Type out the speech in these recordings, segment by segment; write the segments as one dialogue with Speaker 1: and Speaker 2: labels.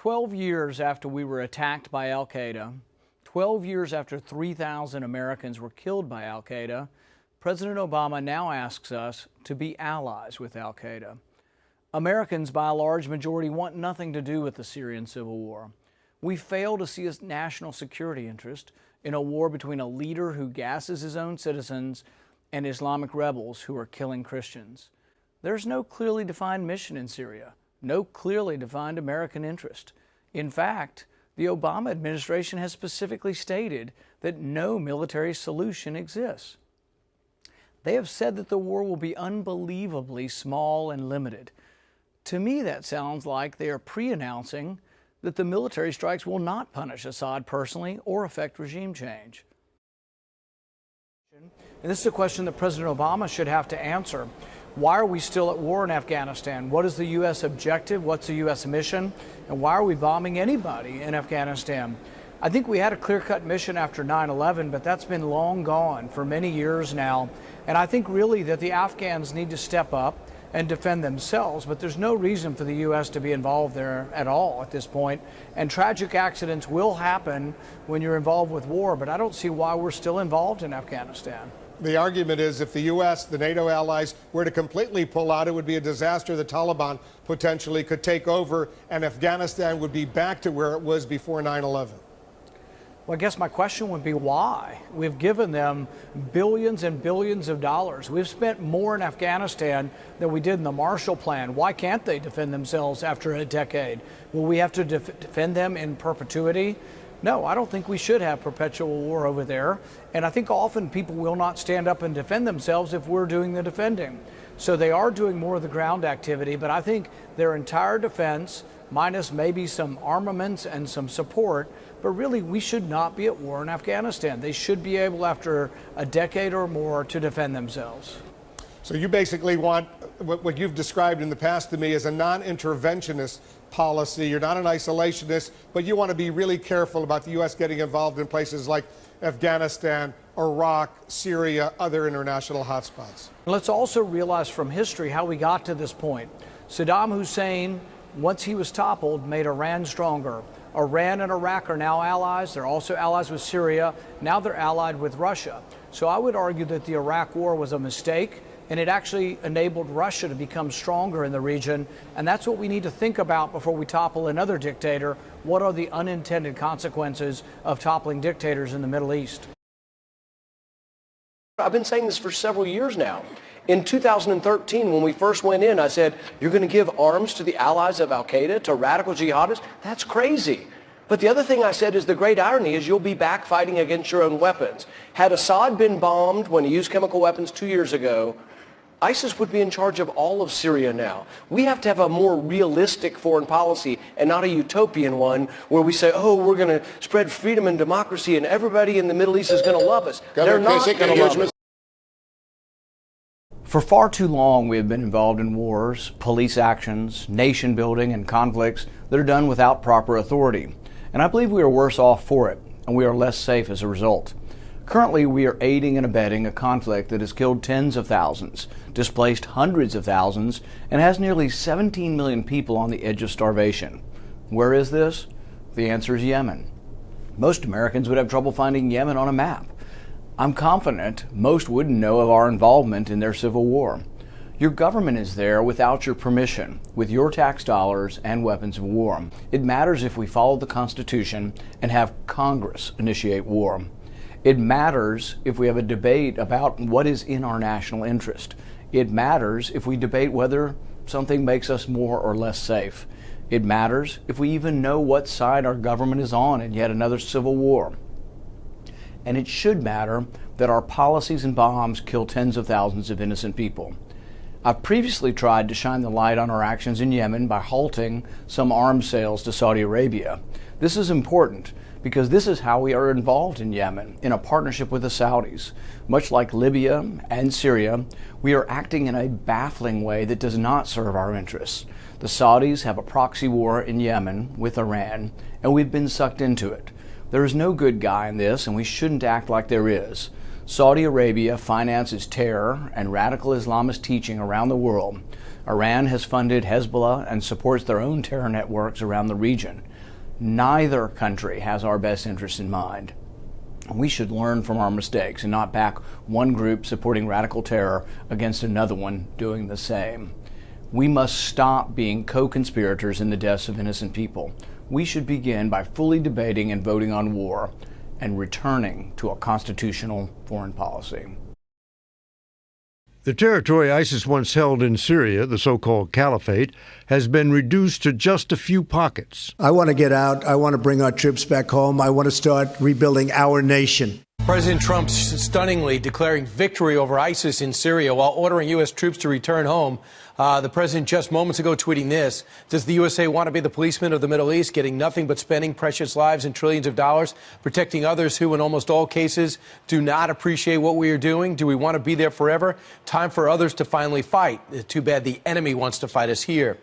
Speaker 1: 12 years after we were attacked by al-Queda, 12 years after 3,000 Americans were killed by al-Queda, President Obama now asks us to be allies with al-Queda. Americans, by a large majority, want nothing to do with the Syrian civil war. We fail to see a national security interest in a war between a leader who gasses his own citizens and Islamic rebels who are killing Christians. There's no clearly defined mission in Syria, no clearly defined American interest. In fact, the Obama administration has specifically stated that no military solution exists. They have said that the war will be unbelievably small and limited. To me, that sounds like they are pre-announcing that the military strikes will not punish Assad personally or affect regime change. And this is a question that President Obama should have to answer. Why are we still at war in Afghanistan? What is the U.S. objective? What's the U.S. mission? And why are we bombing anybody in Afghanistan? I think we had a clear-cut mission after 9/11, but that's been long gone for many years now. And I think really that the Afghans need to step up and defend themselves, but there's no reason for the U.S. to be involved there at all at this point. And tragic accidents will happen when you're involved with war, but I don't see why we're still involved in Afghanistan.
Speaker 2: The argument is if the U.S., the NATO allies, were to completely pull out, it would be a disaster. The Taliban potentially could take over, and Afghanistan would be back to where it was before 9/11.
Speaker 1: Well, I guess my question would be why? We've given them billions and billions of dollars. We've spent more in Afghanistan than we did in the Marshall Plan. Why can't they defend themselves after a decade? Will we have to defend them in perpetuity? No, I don't think we should have perpetual war over there. And I think often people will not stand up and defend themselves if we're doing the defending. So they are doing more of the ground activity, but I think their entire defense, minus maybe some armaments and some support, but really we should not be at war in Afghanistan. They should be able, after a decade or more, to defend themselves.
Speaker 2: So you basically want what you've described in the past to me as a non-interventionist policy. You're not an isolationist, but you want to be really careful about the U.S. getting involved in places like Afghanistan, Iraq, Syria, other international hotspots.
Speaker 1: Let's also realize from history how we got to this point. Saddam Hussein, once he was toppled, made Iran stronger. Iran and Iraq are now allies. They're also allies with Syria. Now they're allied with Russia. So I would argue that the Iraq war was a mistake, and it actually enabled Russia to become stronger in the region. And that's what we need to think about before we topple another dictator. What are the unintended consequences of toppling dictators in the Middle East?
Speaker 3: I've been saying this for several years now. In 2013, when we first went in, I said, you're going to give arms to the allies of al-Queda, to radical jihadists? That's crazy. But the other thing I said is the great irony is you'll be back fighting against your own weapons. Had Assad been bombed when he used chemical weapons 2 years ago, ISIS would be in charge of all of Syria now. We have to have a more realistic foreign policy and not a utopian one where we say, oh, we're going to spread freedom and democracy and everybody in the Middle East is going to love us. They're not going to love us.
Speaker 1: For far too long, we have been involved in wars, police actions, nation building, and conflicts that are done without proper authority. And I believe we are worse off for it, and we are less safe as a result. Currently, we are aiding and abetting a conflict that has killed tens of thousands, displaced hundreds of thousands, and has nearly 17 million people on the edge of starvation. Where is this? The answer is Yemen. Most Americans would have trouble finding Yemen on a map. I'm confident most wouldn't know of our involvement in their civil war. Your government is there without your permission, with your tax dollars and weapons of war. It matters if we follow the Constitution and have Congress initiate war. It matters if we have a debate about what is in our national interest. It matters if we debate whether something makes us more or less safe. It matters if we even know what side our government is on in yet another civil war. And it should matter that our policies and bombs kill tens of thousands of innocent people. I've previously tried to shine the light on our actions in Yemen by halting some arms sales to Saudi Arabia. This is important because this is how we are involved in Yemen, in a partnership with the Saudis. Much like Libya and Syria, we are acting in a baffling way that does not serve our interests. The Saudis have a proxy war in Yemen with Iran, and we've been sucked into it. There is no good guy in this, and we shouldn't act like there is. Saudi Arabia finances terror and radical Islamist teaching around the world. Iran has funded Hezbollah and supports their own terror networks around the region. Neither country has our best interests in mind. We should learn from our mistakes and not back one group supporting radical terror against another one doing the same. We must stop being co-conspirators in the deaths of innocent people. We should begin by fully debating and voting on war and returning to a constitutional foreign policy.
Speaker 4: The territory ISIS once held in Syria, the so-called caliphate, has been reduced to just a few pockets.
Speaker 5: I want to get out. I want to bring our troops back home. I want to start rebuilding our nation.
Speaker 6: President Trump stunningly declaring victory over ISIS in Syria while ordering U.S. troops to return home. The president just moments ago tweeting this. Does the USA want to be the policeman of the Middle East, getting nothing but spending precious lives and trillions of dollars, protecting others who, in almost all cases, do not appreciate what we are doing? Do we want to be there forever? Time for others to finally fight. Too bad the enemy wants to fight us here.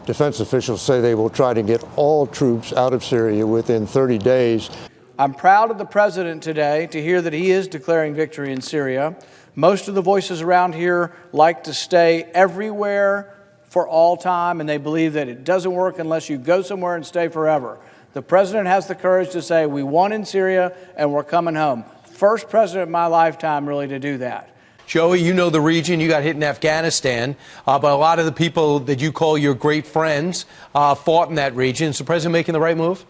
Speaker 7: Defense officials say they will try to get all troops out of Syria within 30 days.
Speaker 1: I'm proud of the president today to hear that he is declaring victory in Syria. Most of the voices around here like to stay everywhere for all time, and they believe that it doesn't work unless you go somewhere and stay forever. The president has the courage to say, we won in Syria and we're coming home. First president in my lifetime really to do that.
Speaker 6: Joey, you know the region. You got hit in Afghanistan, but a lot of the people that you call your great friends fought in that region. Is the president making the right move?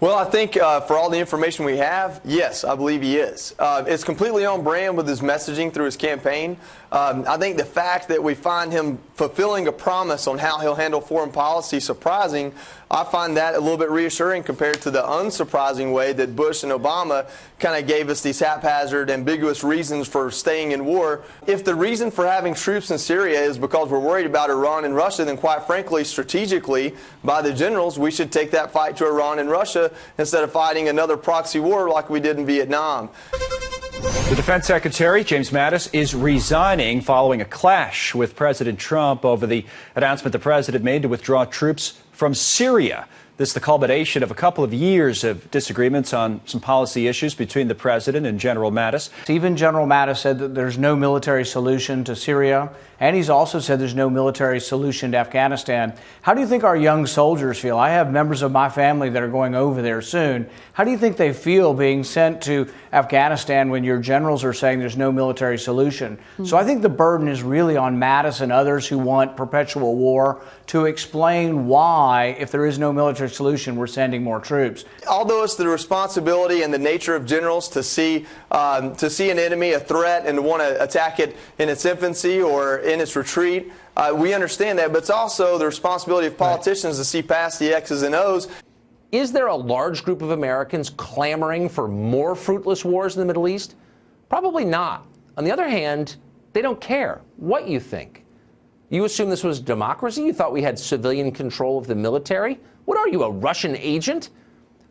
Speaker 8: Well, I think for all the information we have, yes, I believe he is. It's completely on brand with his messaging through his campaign. I think the fact that we find him fulfilling a promise on how he'll handle foreign policy surprising. I find that a little bit reassuring compared to the unsurprising way that Bush and Obama kind of gave us these haphazard, ambiguous reasons for staying in war. If the reason for having troops in Syria is because we're worried about Iran and Russia, then quite frankly, strategically, by the generals, we should take that fight to Iran and Russia instead of fighting another proxy war like we did in Vietnam.
Speaker 9: The Defense Secretary, James Mattis, is resigning following a clash with President Trump over the announcement the president made to withdraw troops from Syria. This is the culmination of a couple of years of disagreements on some policy issues between the president and General Mattis.
Speaker 1: Even General Mattis said that there's no military solution to Syria, and he's also said there's no military solution to Afghanistan. How do you think our young soldiers feel? I have members of my family that are going over there soon. How do you think they feel being sent to Afghanistan when your generals are saying there's no military solution? So I think the burden is really on Mattis and others who want perpetual war to explain why, if there is no military solution, we're sending more troops.
Speaker 8: Although it's the responsibility and the nature of generals to see an enemy, a threat, and to want to attack it in its infancy or in its retreat, we understand that, but it's also the responsibility of politicians to see past the X's and O's.
Speaker 10: Is there a large group of Americans clamoring for more fruitless wars in the Middle East? Probably not. On the other hand, they don't care what you think. You assume this was democracy? You thought we had civilian control of the military? What are you, a Russian agent?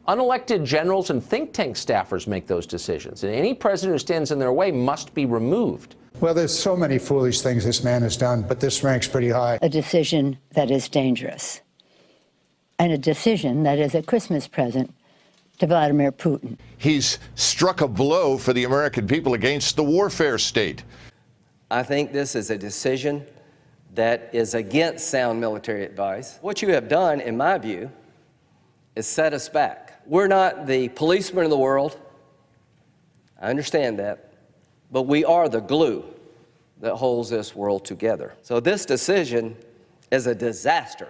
Speaker 10: Unelected generals and think tank staffers make those decisions, and any president who stands in their way must be removed.
Speaker 11: Well, there's so many foolish things this man has done, but this ranks pretty high.
Speaker 12: A decision that is dangerous, and a decision that is a Christmas present to Vladimir Putin.
Speaker 13: He's struck a blow for the American people against the warfare state.
Speaker 14: I think this is a decision that is against sound military advice. What you have done, in my view, is set us back. We're not the policemen of the world. I understand that. But we are the glue that holds this world together. So this decision is a disaster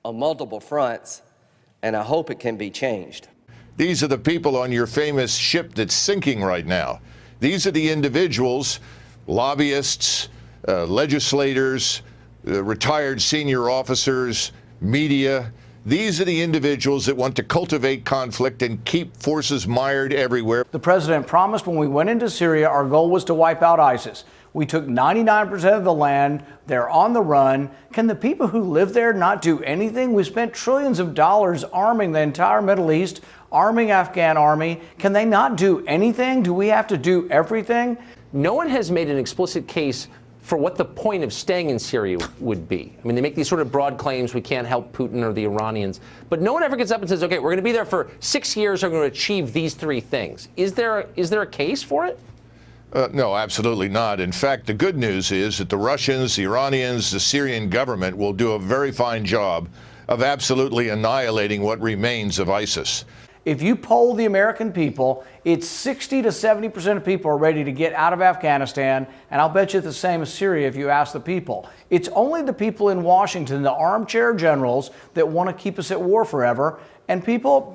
Speaker 14: on multiple fronts, and I hope it can be changed.
Speaker 13: These are the people on your famous ship that's sinking right now. These are the individuals, lobbyists, legislators, retired senior officers, media. These are the individuals that want to cultivate conflict and keep forces mired everywhere.
Speaker 1: The president promised when we went into Syria, our goal was to wipe out ISIS. We took 99% of the land. They're on the run. Can the people who live there not do anything? We spent trillions of dollars arming the entire Middle East, arming Afghan army. Can they not do anything? Do we have to do everything?
Speaker 10: No one has made an explicit case for what the point of staying in Syria would be. I mean, they make these sort of broad claims, we can't help Putin or the Iranians, but no one ever gets up and says, okay, we're going to be there for 6 years, we're going to achieve these three things. Is there a case for it?
Speaker 13: No, absolutely not. In fact, the good news is that the Russians, the Iranians, the Syrian government will do a very fine job of absolutely annihilating what remains of ISIS.
Speaker 1: If you poll the American people, it's 60 to 70% of people are ready to get out of Afghanistan, and I'll bet you it's the same as Syria if you ask the people. It's only the people in Washington, the armchair generals, that want to keep us at war forever, and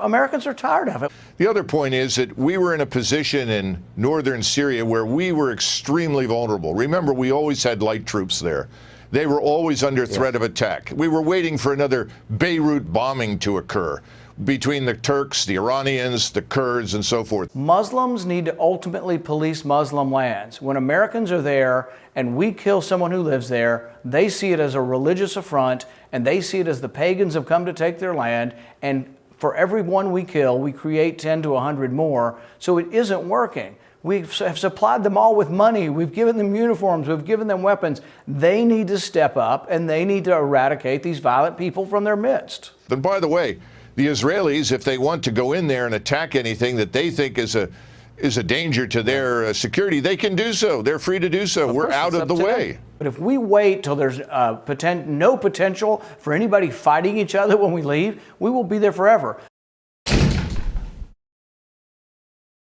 Speaker 1: Americans are tired of it.
Speaker 13: The other point is that we were in a position in northern Syria where we were extremely vulnerable. Remember, we always had light troops there. They were always under threat of attack. We were waiting for another Beirut bombing to occur between the Turks, the Iranians, the Kurds, and so forth.
Speaker 1: Muslims need to ultimately police Muslim lands. When Americans are there and we kill someone who lives there, they see it as a religious affront, and they see it as the pagans have come to take their land, and for every one we kill, we create 10 to 100 more, so it isn't working. We have supplied them all with money. We've given them uniforms. We've given them weapons. They need to step up, and they need to eradicate these violent people from their midst.
Speaker 13: And by the way, the Israelis, if they want to go in there and attack anything that they think is a danger to their security, they can do so. They're free to do so. We're out of the way.
Speaker 1: But if we wait till there's no potential for anybody fighting each other when we leave, we will be there forever.